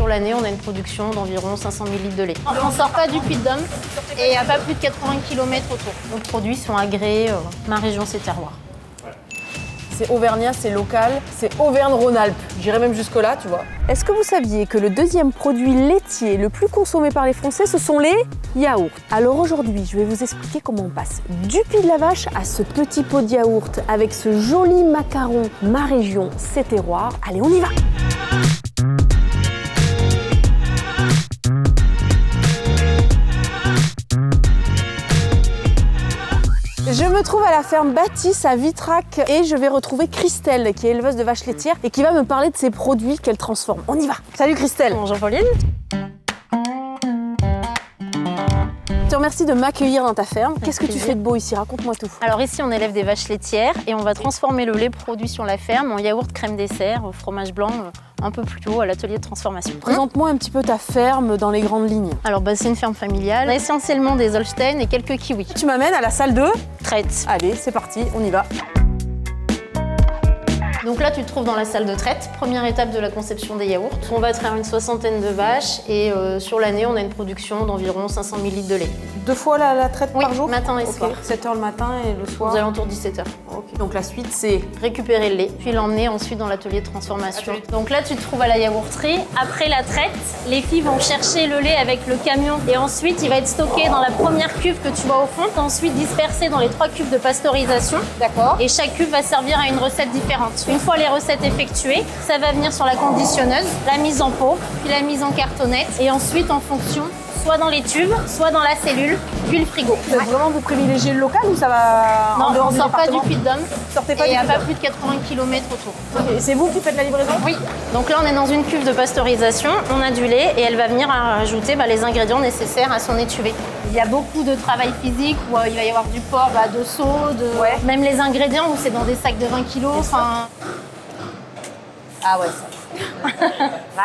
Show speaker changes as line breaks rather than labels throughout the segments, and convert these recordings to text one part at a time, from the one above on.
Sur l'année, on a une production d'environ 500 000 litres de lait. On ne sort pas du Puy-de-Dôme et il n'y a pas plus de 80 km autour. Nos produits sont agréés, ma région, c'est terroir.
C'est auvergnat, c'est local, c'est Auvergne-Rhône-Alpes. J'irais même jusque-là, tu vois. Est-ce que vous saviez que le deuxième produit laitier le plus consommé par les Français, ce sont les yaourts? Alors aujourd'hui, je vais vous expliquer comment on passe du pied de la vache à ce petit pot de yaourt avec ce joli macaron Ma Région, c'est terroir. Allez, on y va! Je me trouve à la ferme Baptiste à Vitrac et je vais retrouver Christelle qui est éleveuse de vaches laitières et qui va me parler de ses produits qu'elle transforme. On y va. Salut Christelle.
Bonjour Pauline.
Je te remercie de m'accueillir dans ta ferme. Qu'est-ce que tu fais de beau ici? Raconte-moi tout.
Alors ici, on élève des vaches laitières et on va transformer le lait produit sur la ferme en yaourt crème dessert, au fromage blanc, un peu plus haut à l'atelier de transformation.
Présente-moi un petit peu ta ferme dans les grandes lignes.
Alors c'est une ferme familiale, essentiellement des Holstein et quelques kiwis.
Tu m'amènes à la salle de
traite.
Allez, c'est parti, on y va.
Donc là, tu te trouves dans la salle de traite, première étape de la conception des yaourts. On va traire une soixantaine de vaches et sur l'année, on a une production d'environ 500 000 litres de lait.
2 fois la traite par jour?
Matin et soir.
7h le matin et le soir?
Aux alentours de 17h.
Okay. Donc la suite, c'est
récupérer le lait, puis l'emmener ensuite dans l'atelier de transformation. Donc là, tu te trouves à la yaourterie. Après la traite, les filles vont chercher le lait avec le camion et ensuite, il va être stocké dans la première cuve que tu vois au fond, ensuite dispersé dans les 3 cuves de pasteurisation.
D'accord.
Et chaque cuve va servir à une recette différente. Une fois les recettes effectuées, ça va venir sur la conditionneuse, la mise en pot, puis la mise en cartonnette et ensuite en fonction, soit dans les tubes, soit dans la cellule, puis le frigo.
Vraiment vous privilégiez le local ou ça va
non,
en dehors
on ne sort pas du Puy-de-Dôme
et
il n'y a pas plus de 80 km autour.
Okay. C'est vous qui faites la livraison?
Oui. Donc là, on est dans une cuve de pasteurisation, on a du lait et elle va venir rajouter les ingrédients nécessaires à son étuvée. Il y a beaucoup de travail physique où il va y avoir du porc, de seau, même les ingrédients où c'est dans des sacs de 20 kg.
Ah ouais, ça.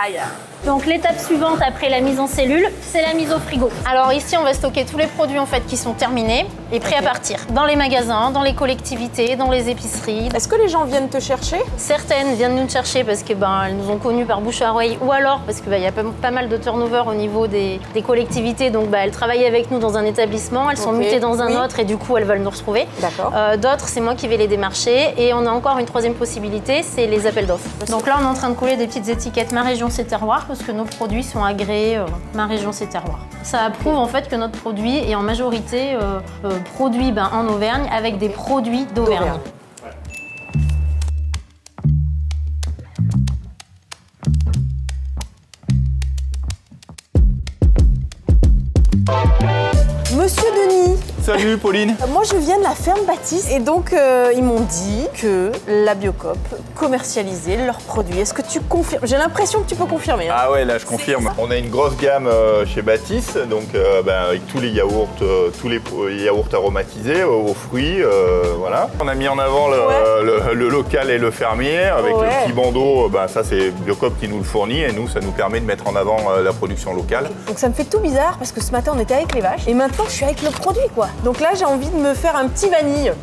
Aïe.
Donc l'étape suivante après la mise en cellule, c'est la mise au frigo. Alors ici, on va stocker tous les produits en fait qui sont terminés et prêts à partir. Dans les magasins, dans les collectivités, dans les épiceries.
Est-ce que les gens viennent te chercher?
Certaines viennent nous chercher parce que elles nous ont connus par bouche à oreille ou alors parce qu'il y a pas mal de turnover au niveau des collectivités. Donc elles travaillent avec nous dans un établissement, elles sont mutées dans un autre et du coup elles veulent nous retrouver.
D'accord.
D'autres, c'est moi qui vais les démarcher et on a encore une troisième possibilité, c'est les appels d'offres. Donc là, on est en train de coller des petites étiquettes Ma Région, c'est terroir parce que nos produits sont agréés Ma Région, c'est terroir. Ça prouve en fait que notre produit est en majorité produit en Auvergne avec des produits d'Auvergne.
Monsieur Denis.
Salut Pauline.
Moi je viens de la ferme Baptiste et donc ils m'ont dit que la Biocoop commercialisait leurs produits. Est-ce que tu confirmes? J'ai l'impression que tu peux confirmer. Hein.
Ah ouais, là je confirme. On a une grosse gamme chez Baptiste, donc avec tous les yaourts aromatisés aux fruits, voilà. On a mis en avant le local et le fermier avec le petit bandeau. Ça c'est Biocoop qui nous le fournit et nous ça nous permet de mettre en avant la production locale.
Donc ça me fait tout bizarre parce que ce matin on était avec les vaches et maintenant je suis avec le produit quoi. Donc là, j'ai envie de me faire un petit vanille.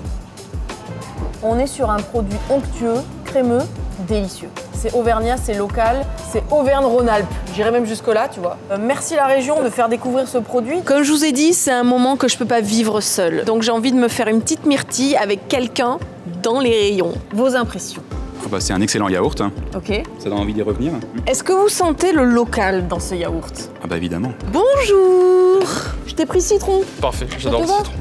On est sur un produit onctueux, crémeux, délicieux. C'est auvergnat, c'est local, c'est Auvergne-Rhône-Alpes. J'irais même jusque-là, tu vois. Merci la région de faire découvrir ce produit. Comme je vous ai dit, c'est un moment que je peux pas vivre seule. Donc j'ai envie de me faire une petite myrtille avec quelqu'un dans les rayons. Vos impressions?
C'est un excellent yaourt. Hein.
Ok.
Ça donne envie d'y revenir.
Est-ce que vous sentez le local dans ce yaourt?
Ah bah évidemment.
Bonjour. Je t'ai pris citron.
Parfait, j'adore le citron.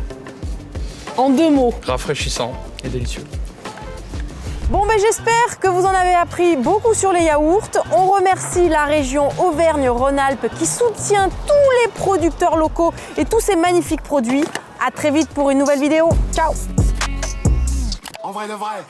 En 2 mots.
Rafraîchissant et délicieux.
Bon j'espère que vous en avez appris beaucoup sur les yaourts. On remercie la région Auvergne-Rhône-Alpes qui soutient tous les producteurs locaux et tous ces magnifiques produits. À très vite pour une nouvelle vidéo. Ciao.
En vrai de vrai.